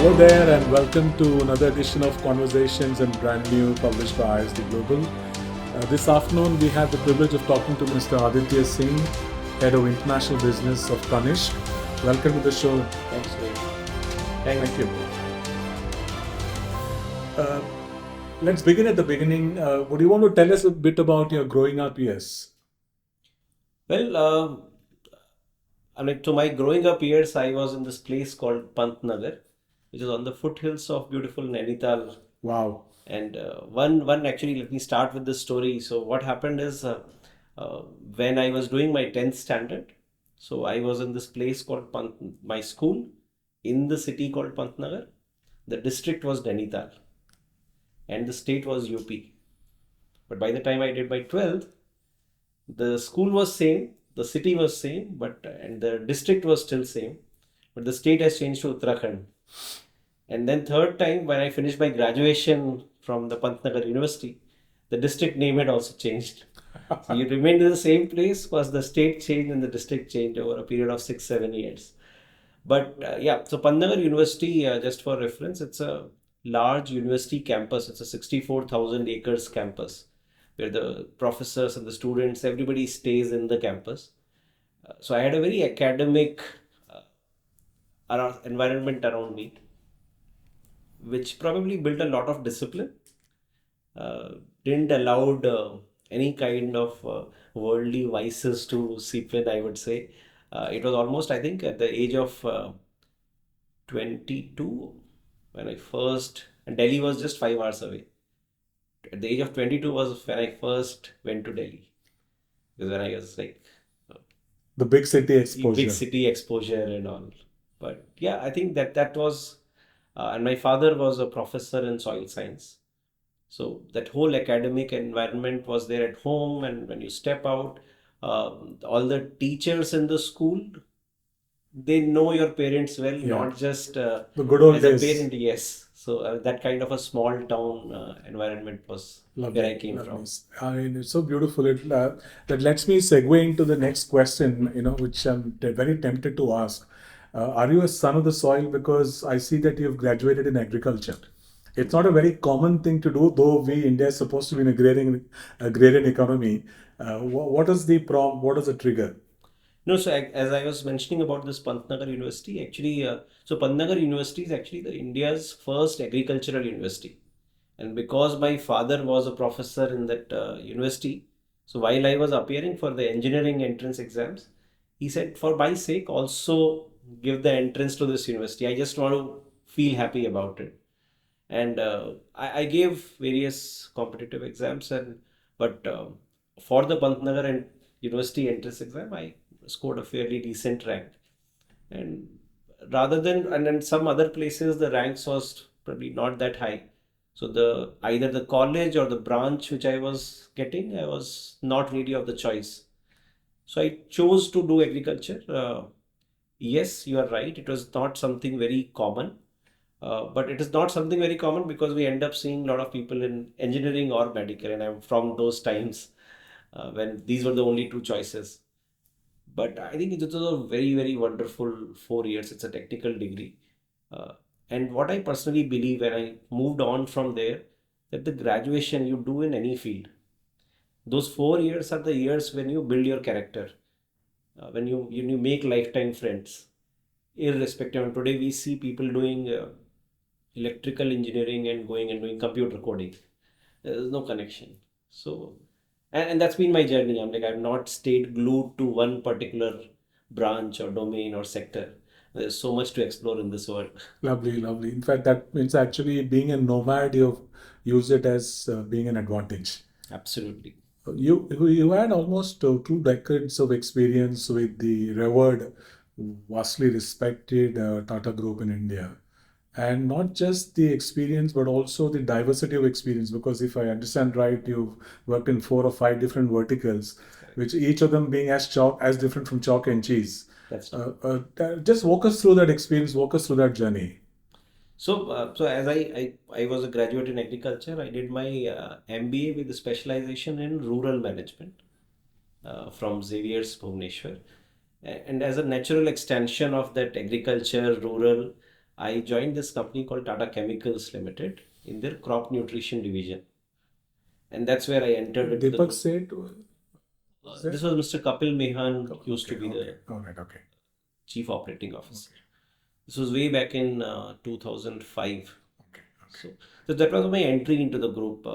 Hello there, and welcome to another edition of Conversations and Brand New, published by ISD Global. This afternoon, we have the privilege of talking to Mr. Aditya Singh, Head of International Business of Tanishq. Welcome to the show. Thanks, Dave. Thank you. Let's begin at the beginning. Would you want to tell us a bit about your growing up years? Well, to my growing up years, I was in this place called Pantnagar, which is on the foothills of beautiful Nainital. Wow. And one actually, let me start with this story. So what happened is, when I was doing my 10th standard, so I was in this place called my school in the city called Pantnagar. The district was Nainital, and the state was UP. But by the time I did my 12th, the school was same, the city was same, but and the district was still same, but the state has changed to Uttarakhand. And then third time when I finished my graduation from the Pantnagar University, the district name had also changed. So you remained in the same place because the state changed and the district changed over a period of 6-7 years. But yeah, so Pantnagar University, just for reference, it's a large university campus. It's a 64,000 acres campus where the professors and the students, everybody stays in the campus. So I had a very academic environment around me, which probably built a lot of discipline. Didn't allowed any kind of worldly vices to seep in, I would say. It was almost, I think, at the age of 22 when I first, and Delhi was just 5 hours away. At the age of 22 was when I first went to Delhi. Because when I was like The big city exposure. big city exposure and all. But yeah, I think that was, and my father was a professor in soil science. So that whole academic environment was there at home, and when you step out, all the teachers in the school, they know your parents well, Yeah. not just The good old as a days. parent, yes. So that kind of a small town environment was where I came from. I mean, it's so beautiful. That lets me segue into the next question, which I'm very tempted to ask. Are you a son of the soil? Because I see that you've graduated in agriculture. It's not a very common thing to do, though India is supposed to be an agrarian economy. What is the prompt? What is the trigger? No, so as I was mentioning about this Pantnagar University, actually, so Pantnagar University is actually the India's first agricultural university. And because my father was a professor in that university, so while I was appearing for the engineering entrance exams, he said, for my sake, also give the entrance to this university. I just want to feel happy about it. And I gave various competitive exams, but for the Pantnagar and University entrance exam, I scored a fairly decent rank. And rather than, and in some other places, the ranks was probably not that high. So the either the college or the branch which I was getting, I was not really of the choice. So I chose to do agriculture. Yes, you are right. It was not something very common. But it is not something very common because we end up seeing a lot of people in engineering or medical, and I'm from those times when these were the only two choices. But I think it was a very, very wonderful 4 years. It's a technical degree. Uh, and what I personally believe when I moved on from there, that the graduation you do in any field, those 4 years are the years when you build your character, when you make lifetime friends, irrespective. And today we see people doing electrical engineering and going and doing computer coding. There's no connection. So, and that's been my journey. I've not stayed glued to one particular branch or domain or sector. There's so much to explore in this world. Lovely, lovely. In fact, that means actually being a nomad, you've used it as being an advantage. Absolutely. You had almost 2 decades of experience with the revered, vastly respected Tata Group in India. And not just the experience, but also the diversity of experience. Because if I understand right, you've worked in 4 or 5 different verticals, which each of them being as different from chalk and cheese. That's right. Just walk us through that experience, walk us through that journey. So as I was a graduate in agriculture, I did my MBA with a specialization in rural management from Xavier's Bhubaneswar. And as a natural extension of that agriculture, rural, I joined this company called Tata Chemicals Limited in their crop nutrition division, and that's where I entered into the Deepak group. said, This was Mr. Kapil Mehan, used to okay, be okay, the all right, okay, chief operating officer. okay, This was way back in 2005. okay, okay. So, so that was my entry into the group.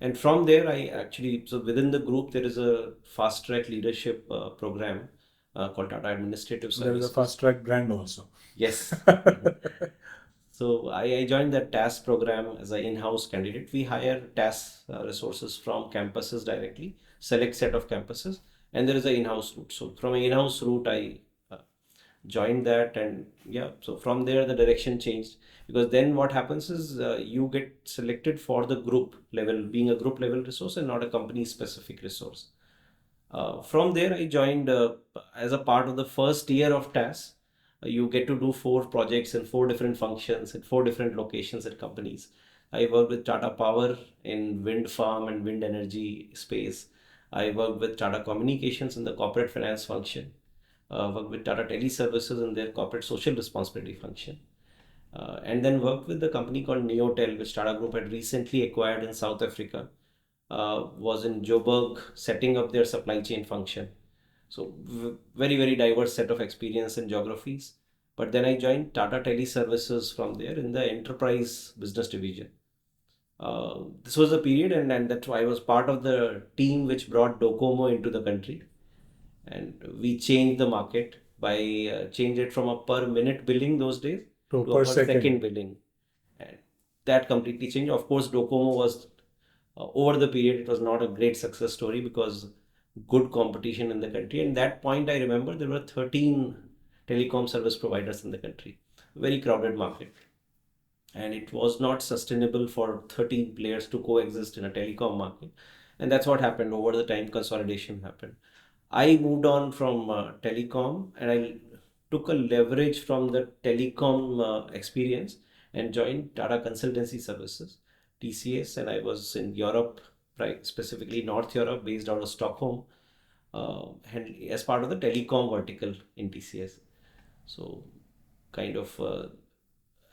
And from there, I actually, so within the group, there is a fast track leadership program called Tata Administrative So there is a Services. fast track brand also. Yes. So I joined that TAS program as an in-house candidate. We hire TAS resources from campuses directly, select set of campuses, and there is an in-house route. So from an in-house route, I joined that, and yeah, so from there the direction changed, because then what happens is you get selected for the group level, being a group level resource and not a company specific resource. From there, I joined as a part of the first year of TAS. You get to do four projects in four different functions in four different locations at companies. I worked with Tata Power in wind farm and wind energy space. I worked with Tata Communications in the corporate finance function. Worked with Tata Teleservices in their corporate social responsibility function. And then worked with the company called Neotel, which Tata Group had recently acquired in South Africa. Was in Joburg setting up their supply chain function. So very, very diverse set of experience and geographies. But then I joined Tata Teleservices from there in the enterprise business division. This was the period, and that's why I was part of the team which brought Docomo into the country, and we changed the market by changed it from a per minute billing those days So to a per per second second. billing, and that completely changed. Of course, Docomo was over the period, it was not a great success story because good competition in the country. And that point, I remember there were 13 telecom service providers in the country, very crowded market, and it was not sustainable for 13 players to coexist in a telecom market. And that's what happened. Over the time, consolidation happened. I moved on from telecom, and I took a leverage from the telecom experience and joined Tata Consultancy Services, TCS, and I was in Europe, right, specifically North Europe, based out of Stockholm, and as part of the telecom vertical in TCS. So, kind of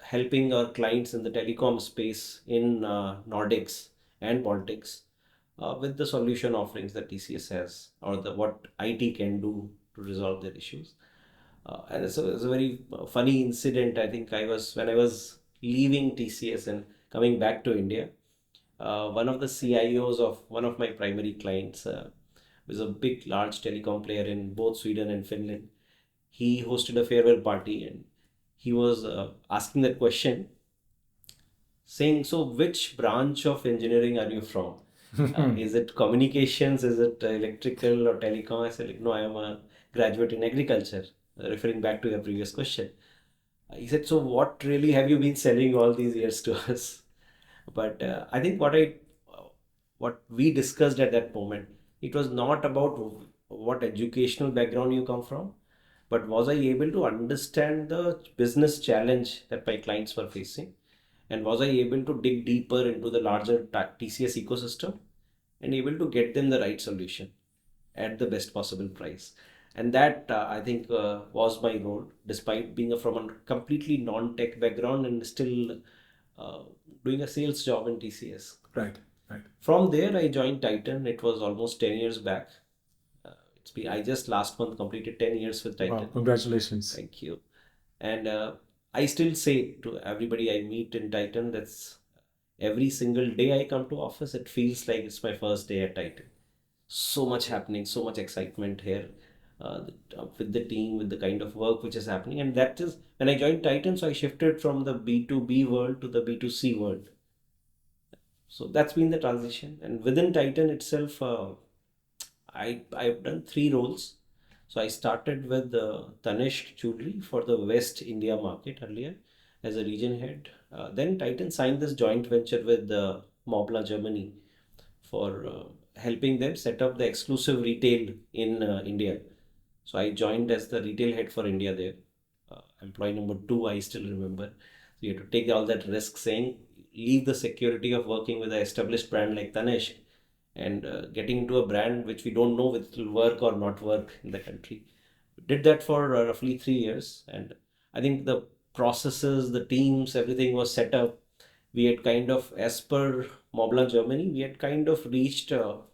helping our clients in the telecom space in Nordics and Baltics with the solution offerings that TCS has, or the what IT can do to resolve their issues. And it's a very funny incident. I think I was when I was leaving TCS and coming back to India. One of the CIOs of one of my primary clients was a big, large telecom player in both Sweden and Finland. He hosted a farewell party, and he was asking that question, saying, "So, which branch of engineering are you from? Is it communications? Is it electrical or telecom?" I said, like, "No, I am a graduate in agriculture," referring back to your previous question. He said, "So, what really have you been selling all these years to us?" But I think what we discussed at that moment, it was not about what educational background you come from, but was I able to understand the business challenge that my clients were facing, and was I able to dig deeper into the larger TCS ecosystem and able to get them the right solution at the best possible price. And that I think was my role, despite being from a completely non-tech background and still uh, doing a sales job in TCS. Right, right. From there, I joined Titan. It was almost 10 years back. I just last month completed 10 years with Wow, Titan. congratulations. Thank you. And I still say to everybody I meet in Titan, that's every single day I come to office, it feels like it's my first day at Titan. So much happening, so much excitement here with the team, with the kind of work which is happening. And that is when I joined Titan, so I shifted from the B2B world to the B2C world. So that's been the transition. And within Titan itself, I've done three roles. So I started with Tanishq Jewelry for the West India market earlier as a region head. Then Titan signed this joint venture with Mobla Germany for helping them set up the exclusive retail in India. So I joined as the retail head for India there. Employee number two, I still remember. So you have to take all that risk, saying leave the security of working with an established brand like Tanishq and getting into a brand which we don't know if it will work or not work in the country. Did that for roughly 3 years, and I think the processes, the teams, everything was set up. We had kind of, as per Mobla Germany, we had kind of reached, so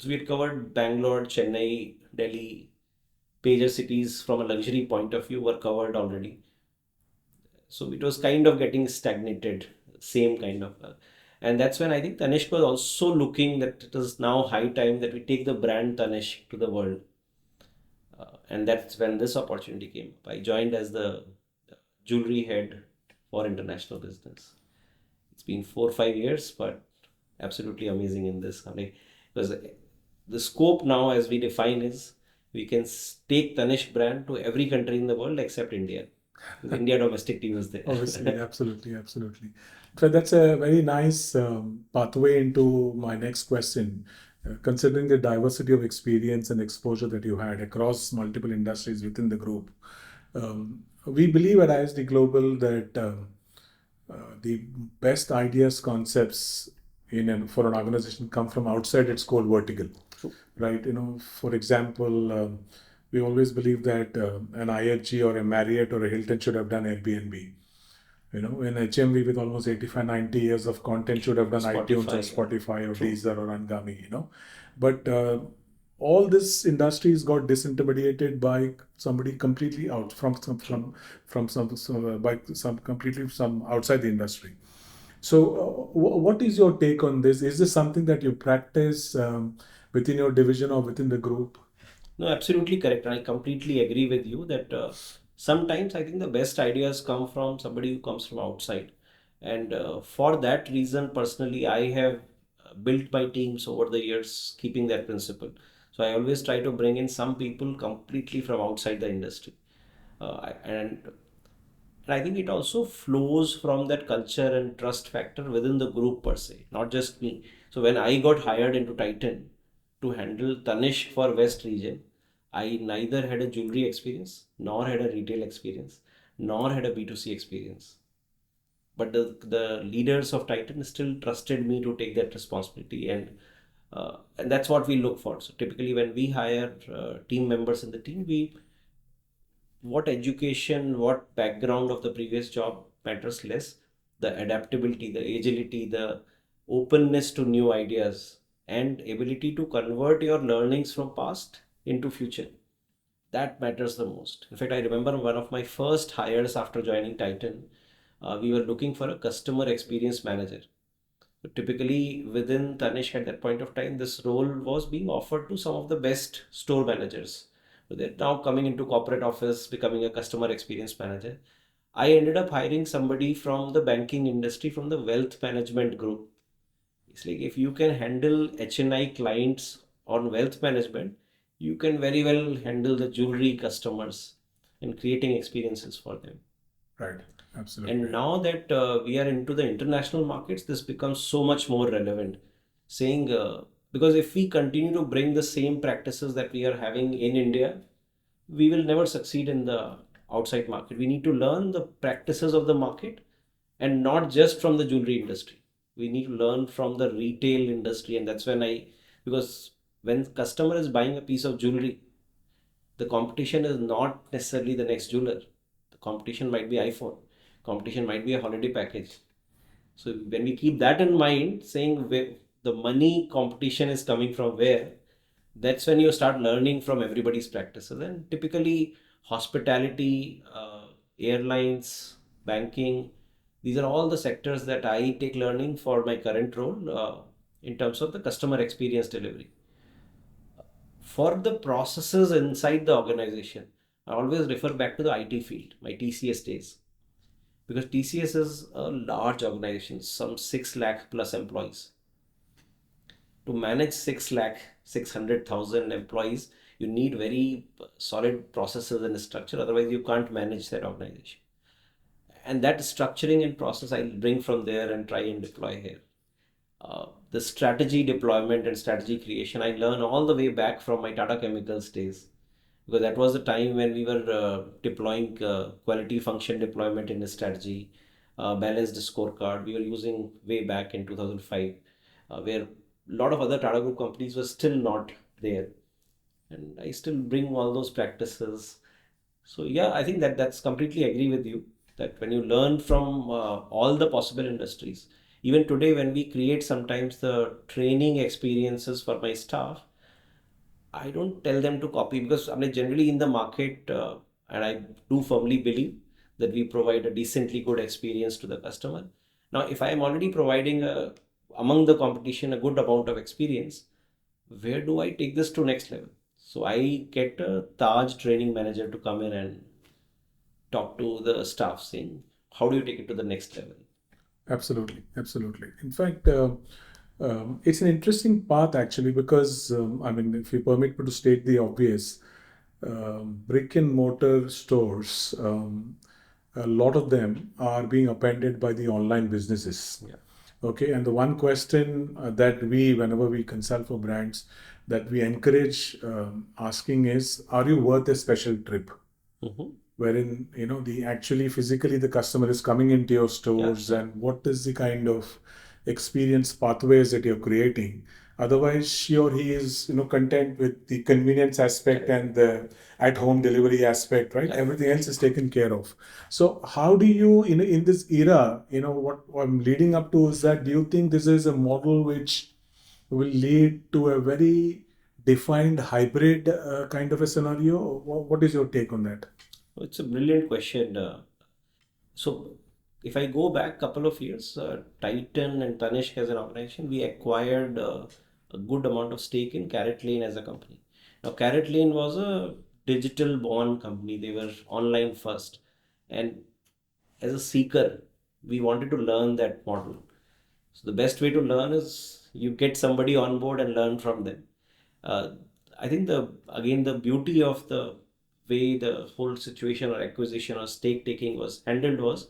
we had covered Bangalore, Chennai, Delhi, major cities from a luxury point of view were covered already. So it was kind of getting stagnated, same kind of. And that's when I think Tanishq was also looking that it is now high time that we take the brand Tanishq to the world. And that's when this opportunity came up. I joined as the jewelry head for international business. It's been 4 or 5 years, but absolutely amazing in this. Like, because the scope now, as we define, is we can take Tanishq brand to every country in the world except India. Because India domestic team is Obviously, there. absolutely, absolutely. So that's a very nice pathway into my next question. Considering the diversity of experience and exposure that you had across multiple industries within the group, we believe at ISD Global that the best ideas, concepts for an organization come from outside its core vertical, True. right? For example, we always believe that an IHG or a Marriott or a Hilton should have done Airbnb. An HMV with almost 85, 90 years of content should have done iTunes or Spotify, yeah. Spotify or True. Deezer or Angami. But all this industries got disintermediated by somebody completely out from by some completely some outside the industry. So, what is your take on this? Is this something that you practice within your division or within the group? No, absolutely correct. I completely agree with you that sometimes I think the best ideas come from somebody who comes from outside. And for that reason, personally, I have built my teams over the years, keeping that principle. So I always try to bring in some people completely from outside the industry. And I think it also flows from that culture and trust factor within the group per se, not just me. So when I got hired into Titan to handle Tanishq for West region, I neither had a jewelry experience, nor had a retail experience, nor had a B2C experience. But the leaders of Titan still trusted me to take that responsibility, and that's what we look for. So typically, when we hire team members in the team, we what education, what background of the previous job matters less. The adaptability, the agility, the openness to new ideas, and ability to convert your learnings from past into future. That matters the most. In fact, I remember one of my first hires after joining Titan. We were looking for a customer experience manager. So typically, within Tanishq at that point of time, this role was being offered to some of the best store managers. So they're now coming into corporate office, becoming a customer experience manager. I ended up hiring somebody from the banking industry, from the wealth management group. It's like if you can handle HNI clients on wealth management, you can very well handle the jewelry customers and creating experiences for them. Right. And Absolutely. now that we are into the international markets, this becomes so much more relevant. Saying, because if we continue to bring the same practices that we are having in India, we will never succeed in the outside market. We need to learn the practices of the market and not just from the jewelry industry. We need to learn from the retail industry, and that's when because when customer is buying a piece of jewelry, the competition is not necessarily the next jeweler. The competition might be iPhone. Competition might be a holiday package. So when we keep that in mind, saying where the money competition is coming from where, that's when you start learning from everybody's practices. And typically, hospitality, airlines, banking, these are all the sectors that I take learning for my current role in terms of the customer experience delivery. For the processes inside the organization, I always refer back to the IT field, my TCS days, because TCS is a large organization, some 6 lakh plus employees. To manage 6 lakh, 600,000 employees, you need very solid processes and structure, otherwise, you can't manage that organization. And that structuring and process I'll bring from there and try and deploy here. The strategy deployment and strategy creation, I learned all the way back from my Tata Chemicals days, because that was the time when we were deploying quality function deployment in a strategy, balanced scorecard. We were using way back in 2005, where a lot of other Tata Group companies were still not there. And I still bring all those practices. So yeah, I think that that's completely agree with you that when you learn from all the possible industries, even today when we create sometimes the training experiences for my staff, I don't tell them to copy because I mean generally in the market, and I do firmly believe that we provide a decently good experience to the customer. Now, if I am already providing among the competition a good amount of experience, where do I take this to next level? So I get a Taj training manager to come in and talk to the staff saying, how do you take it to the next level? Absolutely, absolutely. In fact, it's an interesting path actually because I mean, if you permit me to state the obvious, brick and mortar stores, a lot of them are being upended by the online businesses. Yeah. Okay, and the one question that we, whenever we consult for brands, that we encourage asking is, are you worth a special trip? Mm-hmm. Wherein the actually physically the customer is coming into your Yeah. stores, and what is the kind of experience pathways that you're creating. Otherwise she or he is content with the convenience aspect Correct. and the at home delivery aspect, right? Yeah. Everything else is taken care of. So how do you in this era, what I'm leading up to is that, do you think this is a model which will lead to a very defined hybrid kind of a scenario? What is your take on that? It's a brilliant question. So if I go back couple of years, Titan and Tanishq as an organization, we acquired a good amount of stake in Carrot Lane as a company. Now Carrot Lane was a digital born company. They were online first. And as a seeker, we wanted to learn that model. So the best way to learn is you get somebody on board and learn from them. Uh, I think the beauty of the way the whole situation or acquisition or stake taking was handled was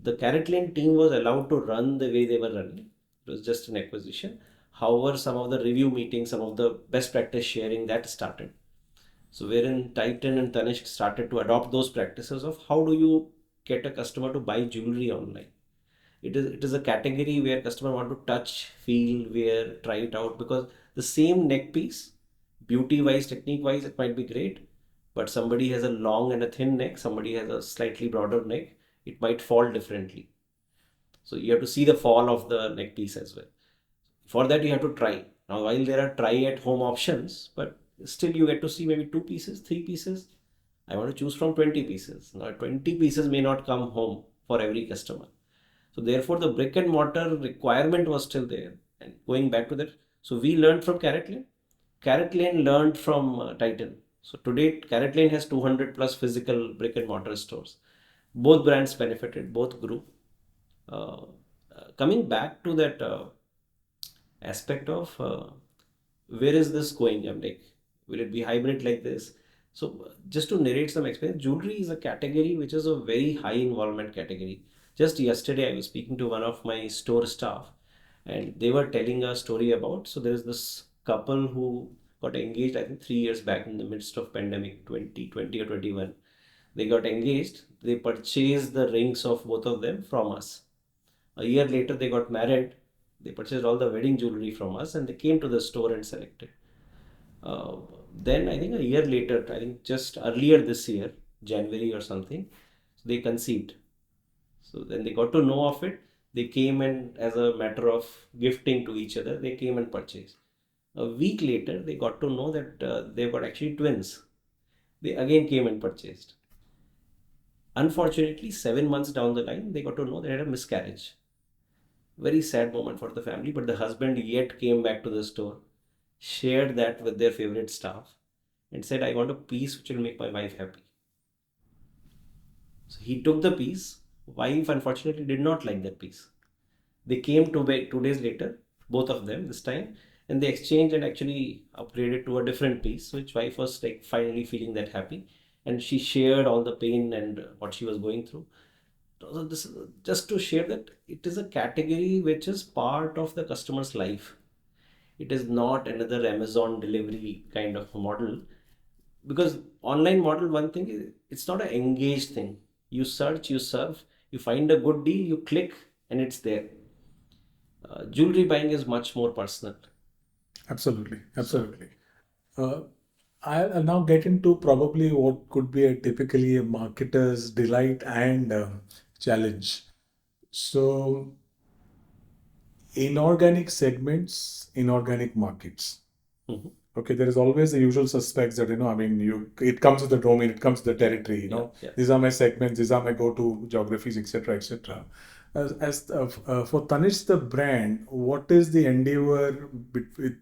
the Carrot Lane team was allowed to run the way they were running. It was just an acquisition. However, some of the review meetings, some of the best practice sharing that started. So wherein Titan and Tanishq started to adopt those practices of how do you get a customer to buy jewelry online. It is a category where customer want to touch, feel, wear, try it out because the same neck piece, beauty wise, technique wise, it might be great, but somebody has a long and a thin neck, somebody has a slightly broader neck, it might fall differently. So you have to see the fall of the neck piece as well. For that, you have to try. Now, while there are try at home options, but still you get to see maybe two pieces, three pieces. I want to choose from 20 pieces. Now, 20 pieces may not come home for every customer. So, therefore, the brick and mortar requirement was still there. And going back to that, so we learned from Carrot Lane. Carrot Lane learned from Titan. So, today, Carrot Lane has 200 plus physical brick and mortar stores. Both brands benefited, both grew. Uh, Coming back to that aspect of where is this going? I'm like, will it be hybrid like this? So, just to narrate some experience, jewelry is a category which is a very high involvement category. Just yesterday, I was speaking to one of my store staff, and they were telling a story about. So, there is this couple who got engaged, I think 3 years back in the midst of pandemic 2020 or 21. They got engaged. They purchased the rings of both of them from us. A year later, they got married. They purchased all the wedding jewelry from us and they came to the store and selected. Uh, then, I think a year later, I think just earlier this year, January or something, so they conceived. So then they got to know of it. They came and, as a matter of gifting to each other, they came and purchased. A week later, they got to know that they got actually twins. They again came and purchased. Unfortunately, 7 months down the line, they got to know they had a miscarriage. Very sad moment for the family, but the husband yet came back to the store, shared that with their favorite staff, and said, I want a piece which will make my wife happy. So he took the piece. Wife unfortunately did not like that piece. They came 2 days later, both of them this time, and they exchanged and actually upgraded to a different piece, which wife was like finally feeling that happy. And she shared all the pain and what she was going through. So this is just to share that it is a category which is part of the customer's life. It is not another Amazon delivery kind of model because online model one thing is it's not an engaged thing. You search, you serve, you find a good deal, you click, and it's there. Jewelry buying is much more personal. Absolutely, So absolutely. Uh, I'll now get into probably what could be a typically a marketer's delight and challenge. So, inorganic segments, inorganic markets. Mhm. Okay, there is always the usual suspects that, I mean, it comes with the domain, it comes with the territory, Yeah, yeah. These are my segments, these are my go-to geographies, etc., etc. For Tanish the brand, what is the endeavor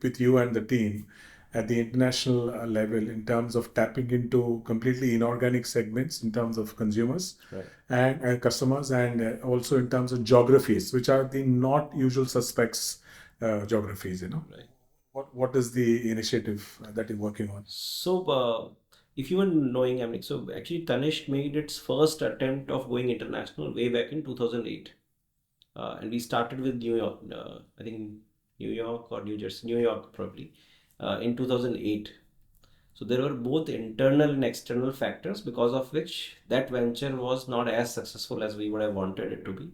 with you and the team at the international level in terms of tapping into completely inorganic segments in terms of consumers Right. and customers, and also in terms of geographies, which are the not usual suspects geographies? Right. What is the initiative that you're working on? So, if you were knowing, I mean, so actually Tanishq made its first attempt of going international way back in 2008. And we started with New York, I think New York or New Jersey, New York probably, in 2008. So there were both internal and external factors because of which that venture was not as successful as we would have wanted it to be.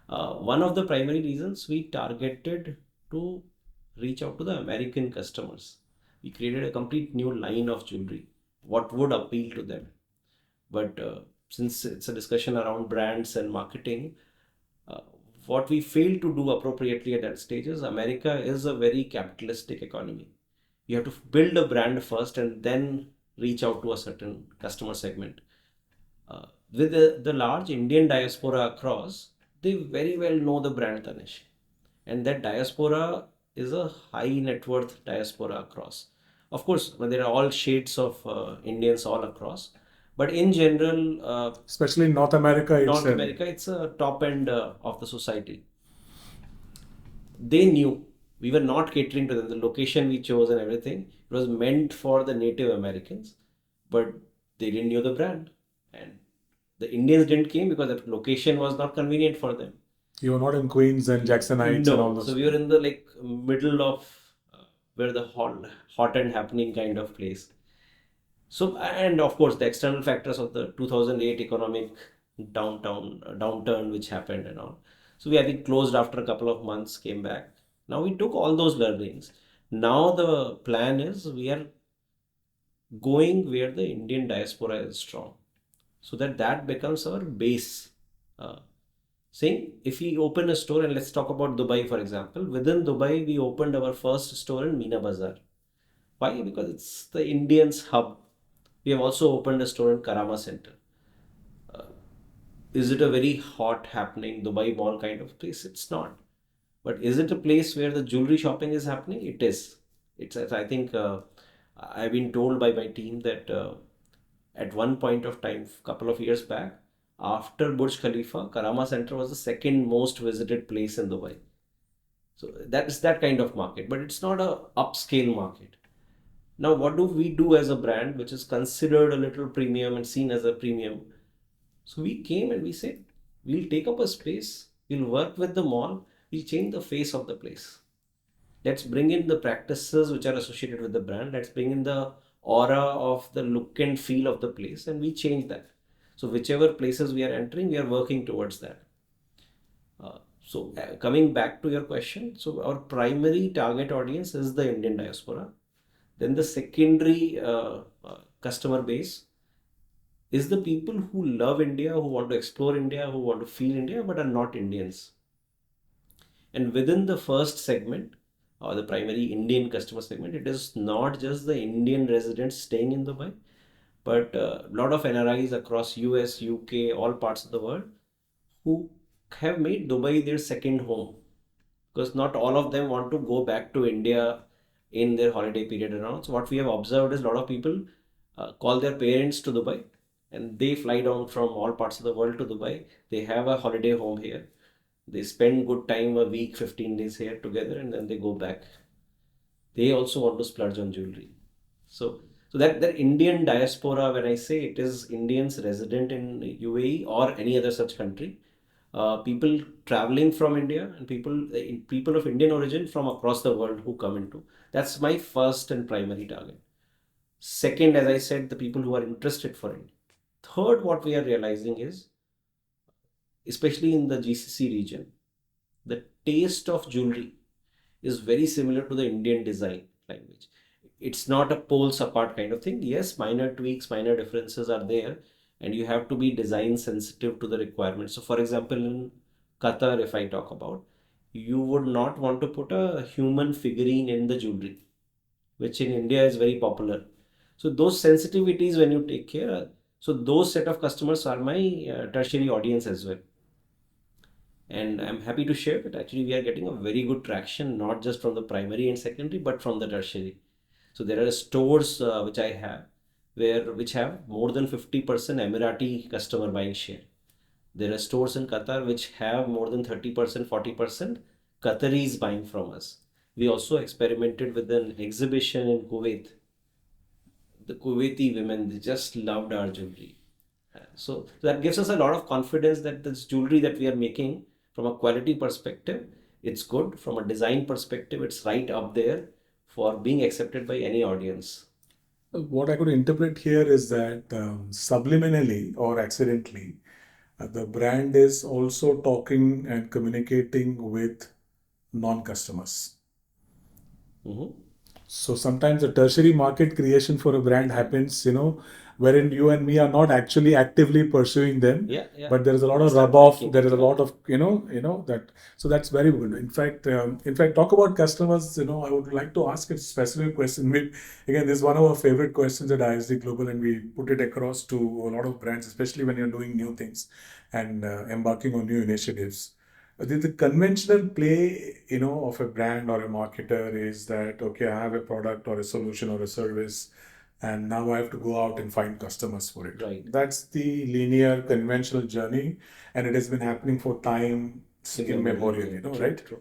One of the primary reasons we targeted to reach out to the American customers. We created a complete new line of jewelry. What would appeal to them? But since it's a discussion around brands and marketing, uh, what we failed to do appropriately at that stage is America is a very capitalistic economy. You have to build a brand first and then reach out to a certain customer segment. With the large Indian diaspora across, they very well know the brand Tanish. And that diaspora is a high net worth diaspora across. Of course, there are all shades of Indians all across. But in general, Especially in North America North itself. America, it's a top end of the society. They knew we were not catering to them. The location we chose and everything, it was meant for the Native Americans, but they didn't know the brand. And the Indians didn't came because that location was not convenient for them. You are not in Queens and Jackson Heights and all No, so those. we were in the like middle of where the hot and happening kind of place. So, and of course, the external factors of the 2008 economic downturn, which happened and all. So, we I think closed after a couple of months, came back. Now, we took all those learnings. Now, the plan is we are going where the Indian diaspora is strong so that that becomes our base. Uh, Saying if we open a store, and let's talk about Dubai, for example, within Dubai, we opened our first store in Meena Bazaar. Why? Because it's the Indians hub. We have also opened a store in Karama Center. Is it a very hot happening Dubai Mall kind of place? It's not. But is it a place where the jewelry shopping is happening? It is. It's, I think, I've been told by my team that at one point of time, couple of years back, after Burj Khalifa, Karama Center was the second most visited place in Dubai. So that is that kind of market, but it's not a upscale market. Now, what do we do as a brand, which is considered a little premium and seen as a premium? So we came and we said, we'll take up a space, we'll work with the mall, we'll change the face of the place. Let's bring in the practices which are associated with the brand. Let's bring in the aura of the look and feel of the place, and we change that. So whichever places we are entering, we are working towards that. Coming back to your question, so our primary target audience is the Indian diaspora. Then the secondary customer base is the people who love India, who want to explore India, who want to feel India, but are not Indians. And within the first segment, or the primary Indian customer segment, it is not just the Indian residents staying in Dubai, but a lot of NRIs across US, UK, all parts of the world who have made Dubai their second home. Because not all of them want to go back to India in their holiday period and all. So what we have observed is a lot of people call their parents to Dubai and they fly down from all parts of the world to Dubai. They have a holiday home here. They spend good time a week, 15 days here together, and then they go back. They also want to splurge on jewelry. So that Indian diaspora, when I say it is Indians resident in UAE or any other such country, people traveling from India and people of Indian origin from across the world who come into. That's my first and primary target. Second, as I said, the people who are interested for it. Third, what we are realizing is, especially in the GCC region, the taste of jewelry is very similar to the Indian design language. it's not a poles apart kind of thing. Yes, minor tweaks, minor differences are there, and you have to be design sensitive to the requirements. So, for example, in Qatar, if I talk about, you would not want to put a human figurine in the jewelry, which in India is very popular. So, those sensitivities when you take care, so those set of customers are my tertiary audience as well. And I'm happy to share that actually we are getting a very good traction, not just from the primary and secondary, but from the tertiary. So there are stores which I have which have more than 50% Emirati customer buying share. There are stores in Qatar which have more than 30%, 40% Qataris buying from us. We also experimented with an exhibition in Kuwait. The Kuwaiti women, they just loved our jewelry. So that gives us a lot of confidence that this jewelry that we are making from a quality perspective, it's good. From a design perspective, it's right up there for being accepted by any audience. What I could interpret here is that subliminally or accidentally, the brand is also talking and communicating with non-customers. Mhm. So sometimes the tertiary market creation for a brand happens, wherein you and me are not actually actively pursuing them, Yeah, yeah. but there is a lot of Start rub off. thinking, There is a yeah. lot of, that. So that's very good. In fact, talk about customers. I would like to ask a specific question. Again, this is one of our favorite questions at ISD Global, and we put it across to a lot of brands, especially when you're doing new things and embarking on new initiatives. The conventional play, of a brand or a marketer is that, okay, I have a product or a solution or a service, and now I have to go out and find customers for it. Right. That's the linear conventional journey, and it has been happening for time immemorial, True, right? true.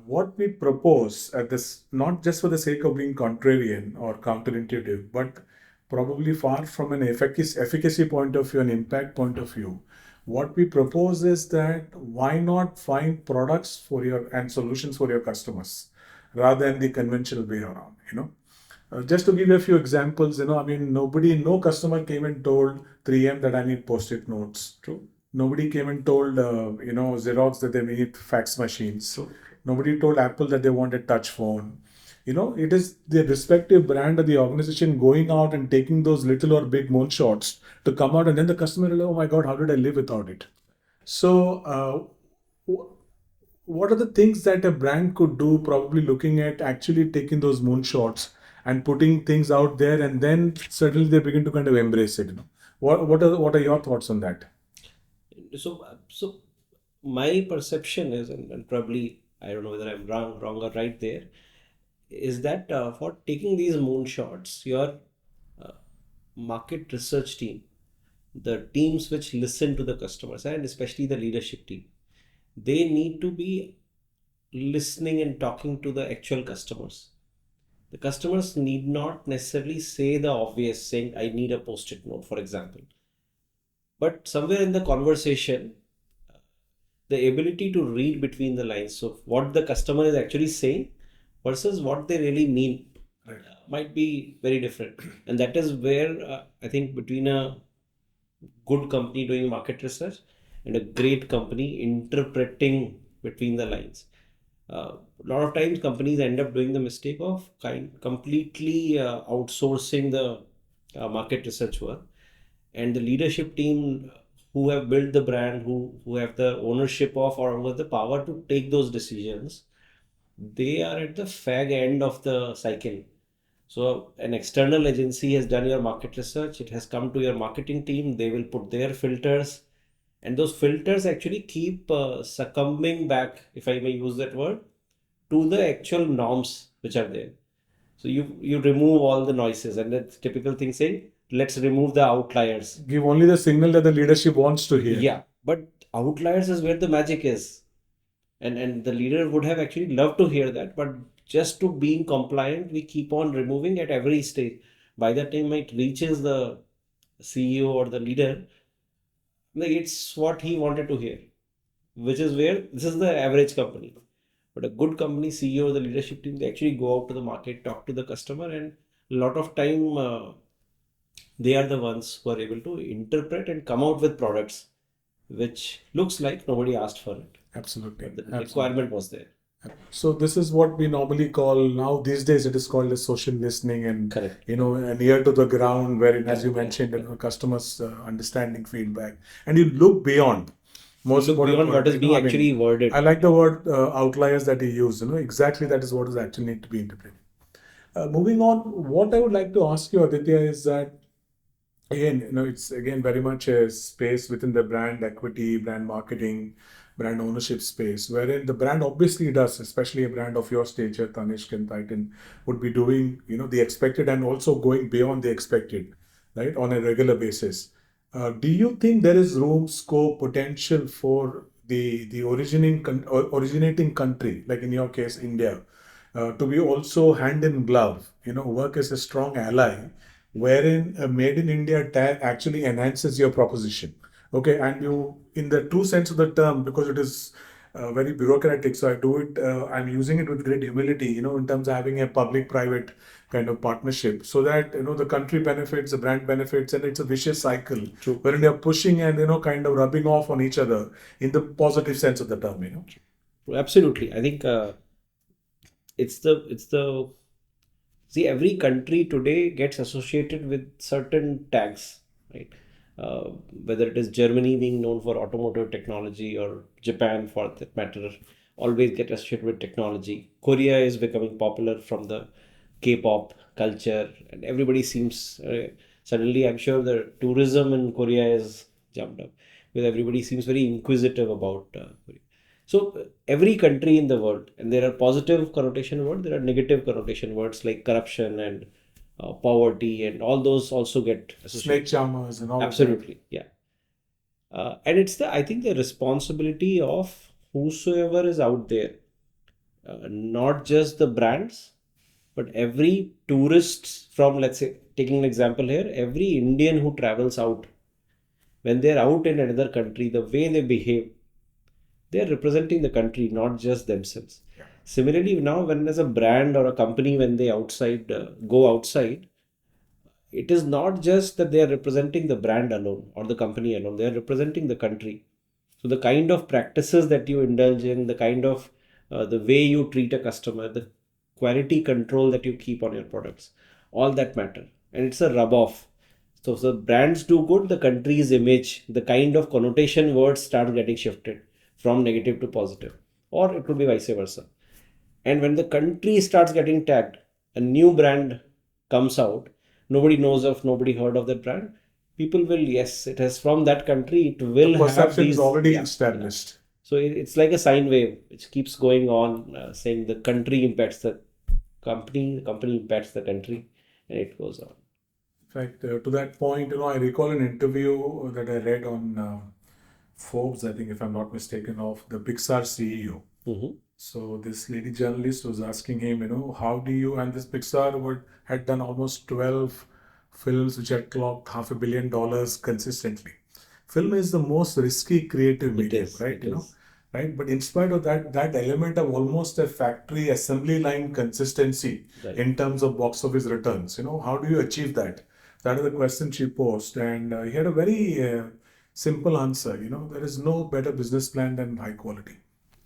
What we propose at this, not just for the sake of being contrarian or counterintuitive, but probably far from an efficacy point of view, an impact point of view, what we propose is that why not find products for your and solutions for your customers rather than the conventional way around, just to give you a few examples, no customer came and told 3M that I need post-it notes. True. Nobody came and told, Xerox that they need fax machines. True. Nobody told Apple that they want a touch phone. It is the respective brand or the organization going out and taking those little or big moonshots to come out, and then the customer will, oh my God, how did I live without it? So, what are the things that a brand could do? Probably looking at actually taking those moonshots and putting things out there, and then suddenly they begin to kind of embrace it. What are your thoughts on that? So my perception is, and probably I don't know whether I'm wrong or right there, is that for taking these moonshots, your uh, market research team, the teams which listen to the customers, and especially the leadership team, they need to be listening and talking to the actual customers. The customers need not necessarily say the obvious, saying, I need a post it note, for example. But somewhere in the conversation, the ability to read between the lines, so what the customer is actually saying versus what they really mean, Right. might be very different. And that is where I think between a good company doing market research and a great company interpreting between the lines. A lot of times companies end up doing the mistake of completely outsourcing the market research work, and the leadership team who have built the brand, who have the ownership of or who have the power to take those decisions, they are at the fag end of the cycle. So an external agency has done your market research, it has come to your marketing team, they will put their filters, and those filters actually keep succumbing back, if I may use that word, to the actual norms which are there. So you remove all the noises, and that's typical thing saying, let's remove the outliers. Give only the signal that the leadership wants to hear. Yeah, but outliers is where the magic is. And the leader would have actually loved to hear that, but just to being compliant, we keep on removing at every stage. By the time it reaches the CEO or the leader, like it's what he wanted to hear, which is where this is the average company. But a good company CEO, the leadership team, they actually go out to the market, talk to the customer, and a lot of time they are the ones who are able to interpret and come out with products which looks like nobody asked for it, Absolutely. but the Absolutely. requirement was there. So this is what we normally call now these days it is called as social listening and Correct. an ear to the ground wherein as you Yeah. mentioned customers understanding feedback and you look beyond most Look important beyond word what is being I mean actually I worded. like the word outliers that you use exactly that is what is actually need to be interpreted. Moving on, what I would like to ask you Aditya is that again, it's again very much a space within the brand equity, brand marketing, brand ownership space, wherein the brand obviously does, especially a brand of your stature, Tanishq and Titan, would be doing, the expected and also going beyond the expected, right, on a regular basis. Do you think there is room, scope, potential for the originating country, like in your case, India, to be also hand in glove, work as a strong ally wherein a made in India tag actually enhances your proposition. Okay, and you, in the true sense of the term, because it is very bureaucratic, so I do it, I'm using it with great humility, in terms of having a public private kind of partnership so that, the country benefits, the brand benefits, and it's a vicious cycle True. wherein they're pushing and, kind of rubbing off on each other in the positive sense of the term. Absolutely. I think it's the see, every country today gets associated with certain tags, right? Uh, Whether it is Germany being known for automotive technology or Japan for that matter, always get associated with technology. Korea is becoming popular from the K-pop culture, and everybody seems suddenly. I'm sure the tourism in Korea is jumped up because everybody seems very inquisitive about Korea. So every country in the world, and there are positive connotation words, there are negative connotation words like corruption and poverty, and all those also get Snake associated. charmers and all of that. Absolutely, yeah. And it's I think the responsibility of whosoever is out there, not just the brands, but every tourist from, let's say, taking an example here, every Indian who travels out, when they're out in another country, the way they behave, they are representing the country, not just themselves. Yeah. Similarly, now when there's a brand or a company, when they go outside, it is not just that they are representing the brand alone or the company alone, they are representing the country. So the kind of practices that you indulge in, the kind of the way you treat a customer, the quality control that you keep on your products, all that matter. And it's a rub off. So brands do good, the country's image, the kind of connotation words start getting shifted from negative to positive, or it could be vice versa. And when the country starts getting tagged, a new brand comes out, nobody knows of, nobody heard of that brand. People will, yes, it is from that country, it The will have perception is these, already yeah, yeah. established. So it's like a sine wave which keeps going on, saying the country impacts the company impacts the country, and it goes on. In fact, to that point, I recall an interview that I read on Forbes, I think, if I'm not mistaken, of the Pixar CEO. Mm-hmm. So this lady journalist was asking him, how do you, and this Pixar had done almost 12 films which had clocked $500 million consistently. Film is the most risky creative It medium, is, right? it is. Right? But in spite of that element of almost a factory assembly line consistency Right. in terms of box office returns, how do you achieve that? That is the question she posed, and he had a very simple answer. There is no better business plan than high quality.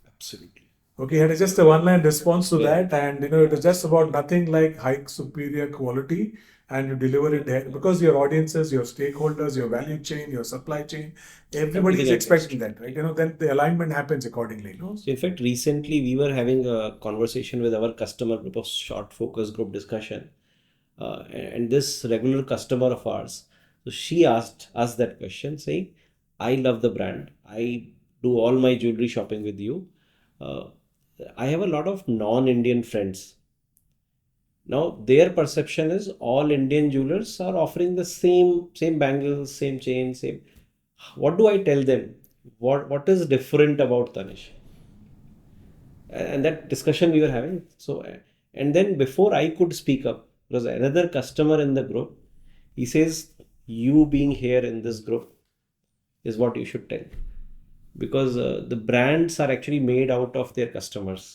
Absolutely. Okay, had just a one-line response to Yeah. that, and it was just about nothing like high superior quality, and you deliver it there because your audiences, your stakeholders, your value chain, your supply chain, everybody is Everything adjusts. expecting that, right? Then the alignment happens accordingly. So in fact, recently we were having a conversation with our customer group of short focus group discussion, and this regular customer of ours, so she asked us that question, saying, "I love the brand. I do all my jewelry shopping with you. Uh, I have a lot of non-Indian friends. Now their perception is all Indian jewelers are offering the same bangles, same chain, same. What do I tell them? What is different about Tanish?" And that discussion we were having, so and then before I could speak up, there was another customer in the group. He says, "You being here in this group is what you should tell, because the brands are actually made out of their customers.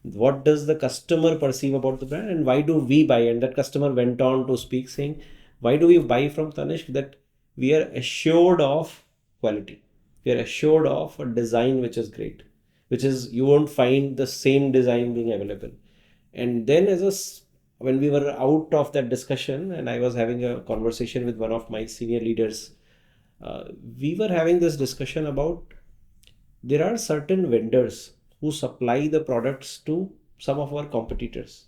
What does the customer perceive about the brand, and why do we buy?" And that customer went on to speak, saying, "Why do we buy from Tanishq? That we are assured of quality, we are assured of a design which is great, which is you won't find the same design being available. And then when we were out of that discussion and I was having a conversation with one of my senior leaders, uh, we were having this discussion about there are certain vendors who supply the products to some of our competitors.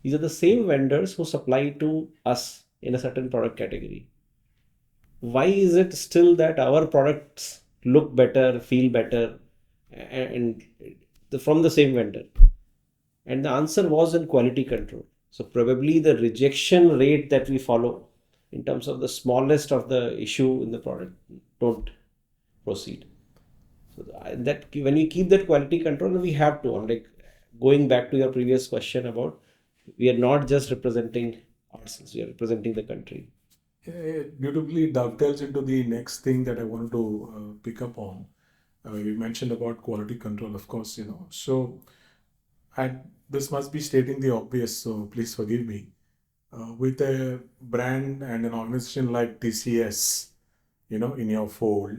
These are the same vendors who supply to us in a certain product category. Why is it still that our products look better, feel better, and from the same vendor? And the answer was in quality control. So probably the rejection rate that we follow in terms of the smallest of the issue in the product don't proceed. So that when we keep that quality control, we have to, like going back to your previous question about, we are not just representing ourselves, we are representing the country. It beautifully dovetails into the next thing that I wanted to pick up on. You mentioned about quality control, of course, So, and this must be stating the obvious, so please forgive me. With a brand and an organization like TCS, in your fold,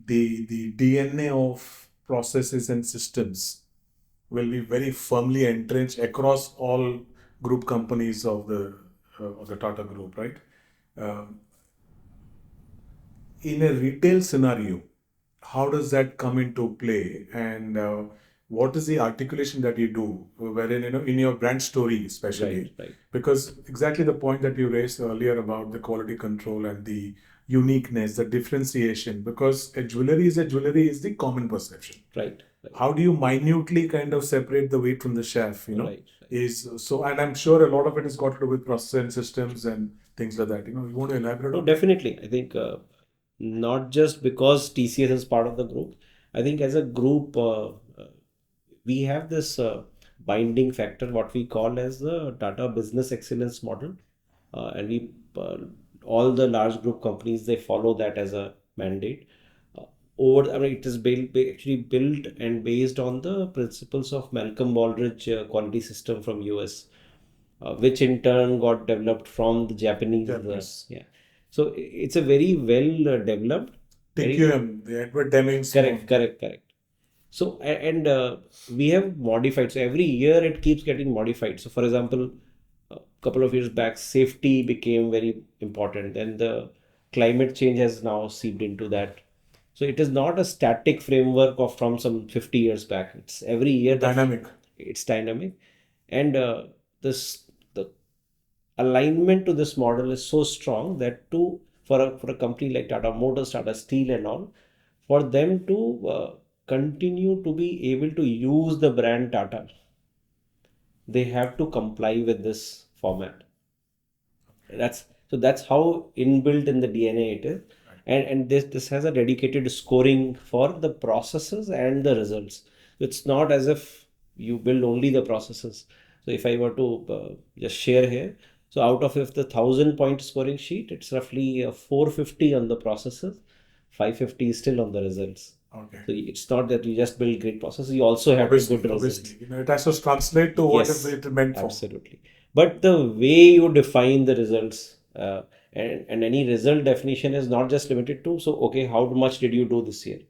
the DNA of processes and systems will be very firmly entrenched across all group companies of the Tata Group, right? Uh, in a retail scenario, how does that come into play, and what is the articulation that you do, wherein in your brand story especially, Right. because exactly the point that you raised earlier about the quality control and the uniqueness, the differentiation, because a jewelry is the common perception. Right. How do you minutely kind of separate the wheat from the chaff, Right. is so, and I'm sure a lot of it has got to do with process and systems and things like that. You want to elaborate No, on that? definitely. I think not just because TCS is part of the group. I think as a group, we have this binding factor, what we call as the Tata Business Excellence Model, and we all the large group companies, they follow that as a mandate. I mean, it is actually built and based on the principles of Malcolm Baldrige quality system from US, which in turn got developed from the Japanese. Japanese. Yeah. So it's a very well developed, very TQM, the Edward Deming's correct. So and we have modified. So every year it keeps getting modified. So for example, a couple of years back, safety became very important. Then the climate change has now seeped into that. So it is not a static framework of from some 50 years back. It's every year that dynamic. it's dynamic, and this the alignment to this model is so strong that for a company like Tata Motors, Tata Steel, and all, for them to continue to be able to use the brand Tata, they have to comply with this format. That's how inbuilt in the DNA it is, and this has a dedicated scoring for the processes and the results. It's not as if you build only the processes. So if I were to just share here, so out of if the 1,000 point scoring sheet, it's roughly 450 on the processes, 550 is still on the results. Okay. So it's not that you just build great processes, you also have to good results. Obviously, it has to translate to what Yes, it meant for. absolutely. But the way you define the results, and any result definition is not just limited to, so okay, how much did you do this year?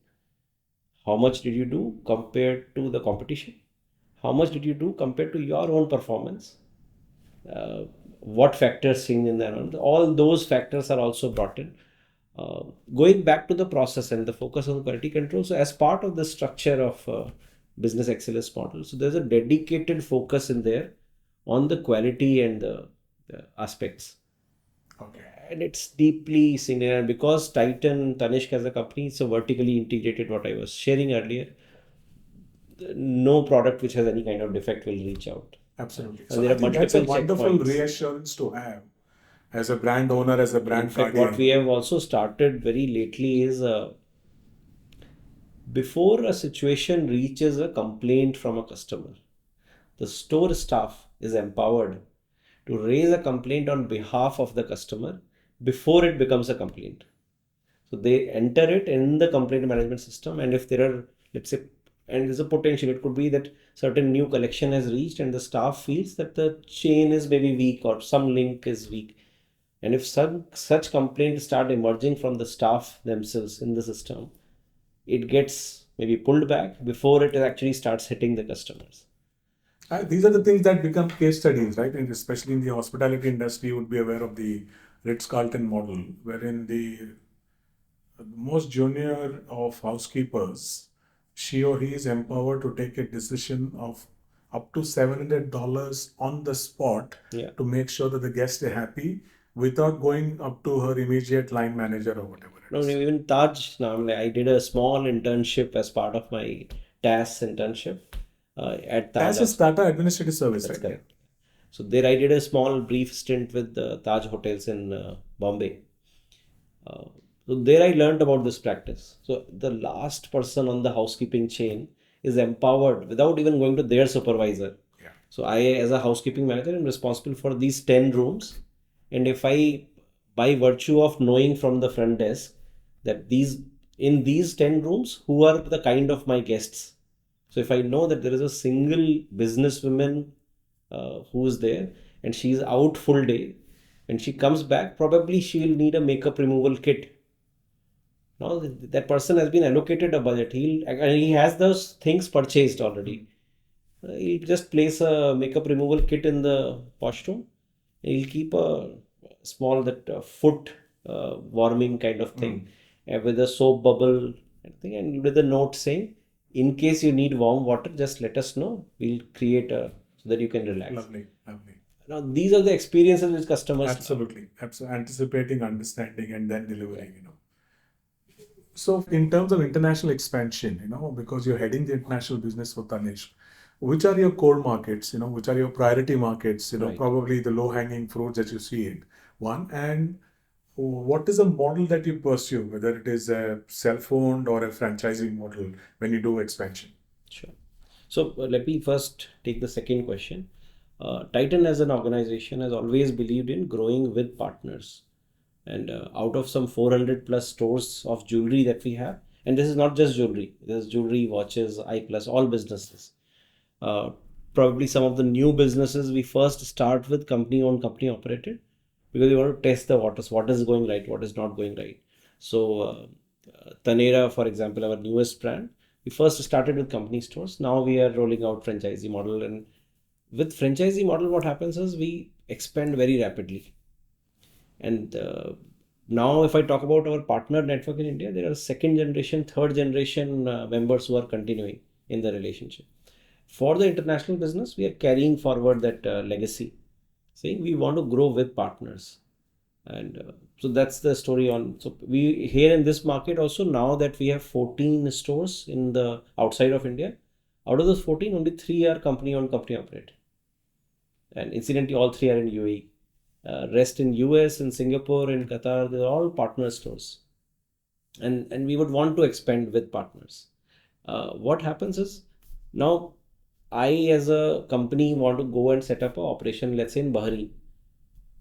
How much did you do compared to the competition? How much did you do compared to your own performance? uh, what factors sing in there? All those factors are also brought in. Uh, Going back to the process and the focus on quality control. So, as part of the structure of business excellence model, so there's a dedicated focus in there on the quality and the aspects. Okay. And it's deeply senior because Titan, Tanishq as a company, so vertically integrated, what I was sharing earlier, no product which has any kind of defect will reach out. Absolutely. And So there I are think that's a multiple wonderful checkpoints. reassurance to have as a brand owner, as a In brand fact, what we guardian. have also started very lately is before a situation reaches a complaint from a customer, the store staff is empowered to raise a complaint on behalf of the customer before it becomes a complaint. So they enter it in the complaint management system, and if there are, let's say, and there's a potential, it could be that certain new collection has reached and the staff feels that the chain is maybe weak or some link is weak. And if such complaints start emerging from the staff themselves in the system, it gets maybe pulled back before it actually starts hitting the customers. These are the things that become case studies, right? And especially in the hospitality industry, you would be aware of the Ritz-Carlton model, wherein the most junior of housekeepers, she or he is empowered to take a decision of up to $700 on the spot Yeah. to make sure that the guests are happy without going up to her immediate line manager or whatever it No, is. even Taj, now I did a small internship as part of my TAS internship at Taj. TAS is Tata Administrative Service, That's right? correct. So there I did a small brief stint with the Taj Hotels in Bombay. Uh, so there I learned about this practice. So the last person on the housekeeping chain is empowered without even going to their supervisor. Yeah. So I, as a housekeeping manager, am responsible for these 10 rooms. And if I, by virtue of knowing from the front desk that in these 10 rooms, who are the kind of my guests? So if I know that there is a single businesswoman who is there and she's out full day, and she comes back, probably she will need a makeup removal kit. Now that person has been allocated a budget. He has those things purchased already. He'll just place a makeup removal kit in the washroom. He'll keep a small that foot warming kind of thing with a soap bubble and thing, and with a note saying, "In case you need warm water, just let us know. We'll create a so that you can relax." Lovely, lovely. Now these are the experiences which customers. Absolutely. Anticipating, understanding, and then delivering, So, in terms of international expansion, because you're heading the international business for Tanish, which are your core markets, which are your priority markets, Right. probably the low-hanging fruits that you see it, one, and what is a model that you pursue, whether it is a self-owned or a franchising model when you do expansion? Sure. So let me first take the second question. Titan as an organization has always believed in growing with partners. And out of some 400 plus stores of jewelry that we have, and this is not just jewelry, there's jewelry, watches, eye plus, all businesses. Uh, Probably some of the new businesses we first start with company owned, company operated, because we want to test the waters, what is going right, what is not going right. So, Tanera, for example, our newest brand, we first started with company stores. Now we are rolling out franchisee model, and with franchisee model, what happens is we expand very rapidly. And now, if I talk about our partner network in India, there are second generation, third generation members who are continuing in the relationship. For the international business, we are carrying forward that legacy, saying we want to grow with partners. And so that's the story on. So we here in this market also, now that we have 14 stores in the outside of India, out of those 14, only 3 are company owned, company operated. And incidentally, all 3 are in UAE. Rest in US, in Singapore, in Qatar, they're all partner stores. And we would want to expand with partners. What happens is, now I as a company want to go and set up an operation, let's say in Bahrain.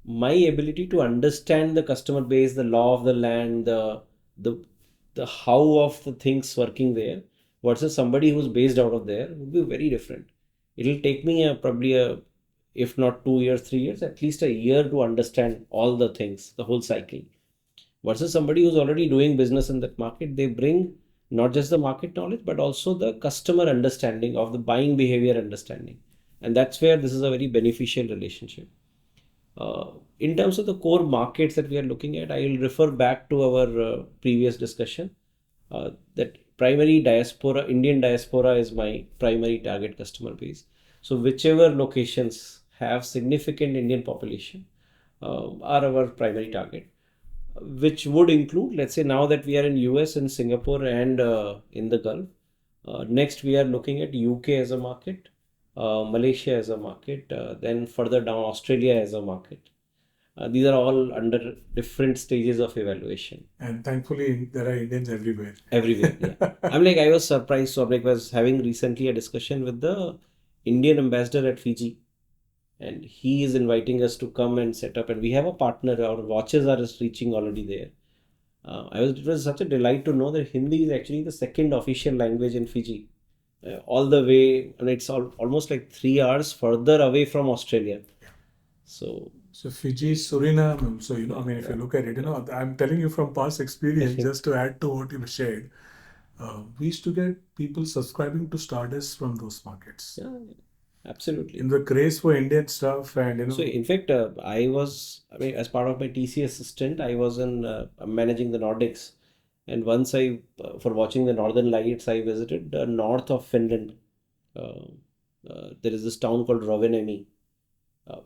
My ability to understand the customer base, the law of the land, the the how of the things working there versus somebody who's based out of there would be very different. It'll take me probably if not 2 years, 3 years, at least a year to understand all the things, the whole cycle. Versus somebody who's already doing business in that market, they bring not just the market knowledge but also the customer understanding of the buying behavior understanding, and that's where this is a very beneficial relationship. In terms of the core markets that we are looking at, I will refer back to our previous discussion that primary diaspora, Indian diaspora is my primary target customer base. So whichever locations have significant Indian population are our primary target, which would include, let's say now that we are in US and Singapore and in the Gulf, next we are looking at UK as a market, Malaysia as a market, then further down Australia as a market. These are all under different stages of evaluation. And thankfully, there are Indians everywhere. Everywhere, yeah. I was surprised. So, I was having recently a discussion with the Indian ambassador at Fiji, and he is inviting us to come and set up. And we have a partner. Our watches are just reaching already there. It was such a delight to know that Hindi is actually the second official language in Fiji. All the way, and it's almost like 3 hours further away from Australia. So Fiji, Suriname. So, if you look at it, I'm telling you from past experience, just to add to what you shared. we used to get people subscribing to Stardust from those markets. Yeah, absolutely. In the craze for Indian stuff, and So in fact, I mean, as part of my TC assistant, I was in managing the Nordics. And once for watching the Northern Lights, I visited north of Finland. Uh, there is this town called Rovaniemi,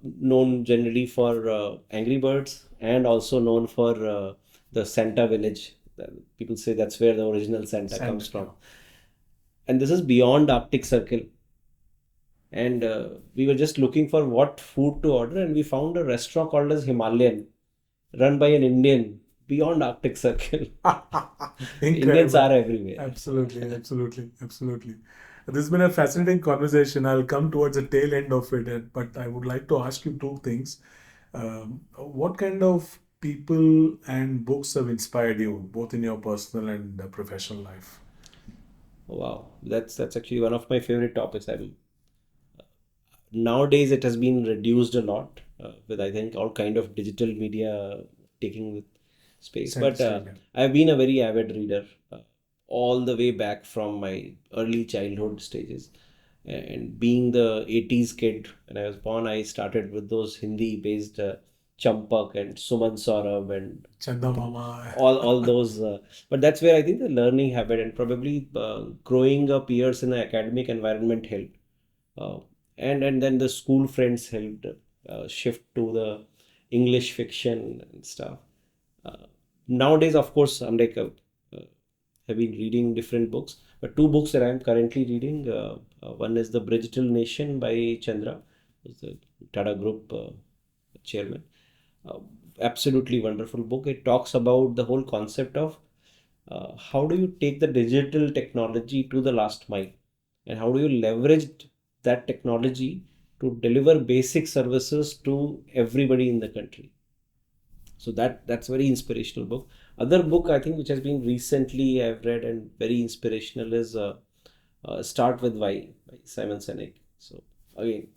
known generally for Angry Birds and also known for the Santa village. People say that's where the original Santa comes from. And this is beyond Arctic Circle. And we were just looking for what food to order, and we found a restaurant called as Himalayan, run by an Indian beyond Arctic Circle. Indians are everywhere. Absolutely, absolutely, absolutely. This has been a fascinating conversation. I'll come towards the tail end of it, but I would like to ask you two things. What kind of people and books have inspired you, both in your personal and professional life? Wow, that's actually one of my favorite topics. Nowadays it has been reduced a lot with, I think, all kind of digital media taking space. But I've been a very avid reader all the way back from my early childhood stages. And being the 80s kid, when I was born, I started with those Hindi-based Champak and Suman Saurabh and Chanda Mama. all those. But that's where I think the learning habit and probably growing up years in an academic environment helped. And then the school friends helped shift to the English fiction and stuff. Nowadays, of course, I'm like have been reading different books, but two books that I'm currently reading. One is The Digital Nation by Chandra, who's the Tata Group chairman. Absolutely wonderful book. It talks about the whole concept of how do you take the digital technology to the last mile, and how do you leverage that technology to deliver basic services to everybody in the country. So that's a very inspirational book. Other book I think which has been recently I've read and very inspirational is Start with Why by Simon Sinek. So again,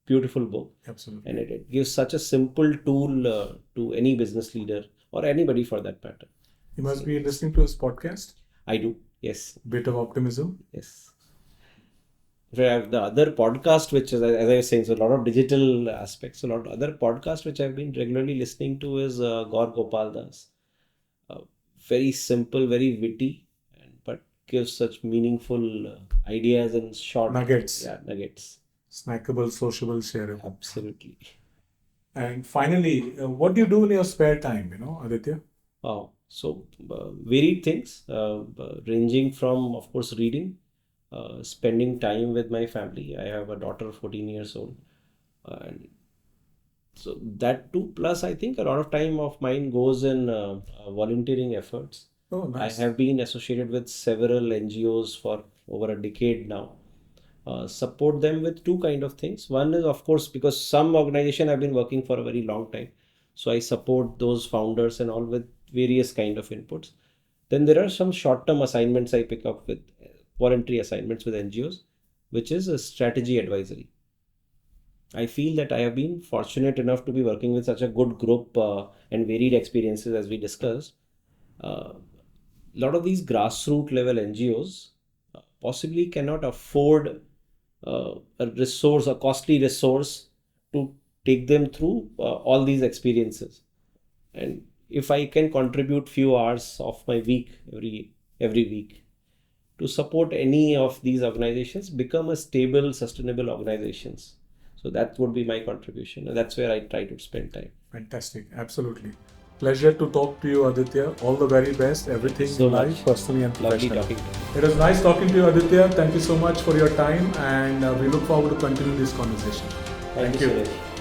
beautiful book. Absolutely. And it gives such a simple tool to any business leader or anybody for that matter. You must be listening to his podcast. I do, yes. Bit of Optimism. Yes. The other podcast, which is, as I was saying, so a lot of digital aspects. A lot of other podcast which I've been regularly listening to is Gaur Gopal Das. Very simple, very witty, but gives such meaningful ideas and short nuggets. Yeah, nuggets. Snackable, sociable, shareable. Absolutely. And finally, what do you do in your spare time, Aditya? Oh, so varied things, ranging from, of course, reading, spending time with my family. I have a daughter, 14 years old. And so that too, plus I think a lot of time of mine goes in volunteering efforts. Oh, nice. I have been associated with several NGOs for over a decade now. Support them with two kind of things. One is, of course, because some organization I've been working for a very long time. So I support those founders and all with various kind of inputs. Then there are some short-term assignments I pick up with voluntary assignments with NGOs, which is a strategy advisory. I feel that I have been fortunate enough to be working with such a good group and varied experiences as we discussed. A lot of these grassroots level NGOs possibly cannot afford a costly resource to take them through all these experiences. And if I can contribute few hours of my week every week to support any of these organizations, become a stable, sustainable organizations. So that would be my contribution, and that's where I try to spend time. Fantastic, absolutely. Pleasure to talk to you, Aditya. All the very best. Everything so in life, personally and professionally. Lovely talking to you. It was nice talking to you, Aditya. Thank you so much for your time, and we look forward to continue this conversation. Thank you. Suresh.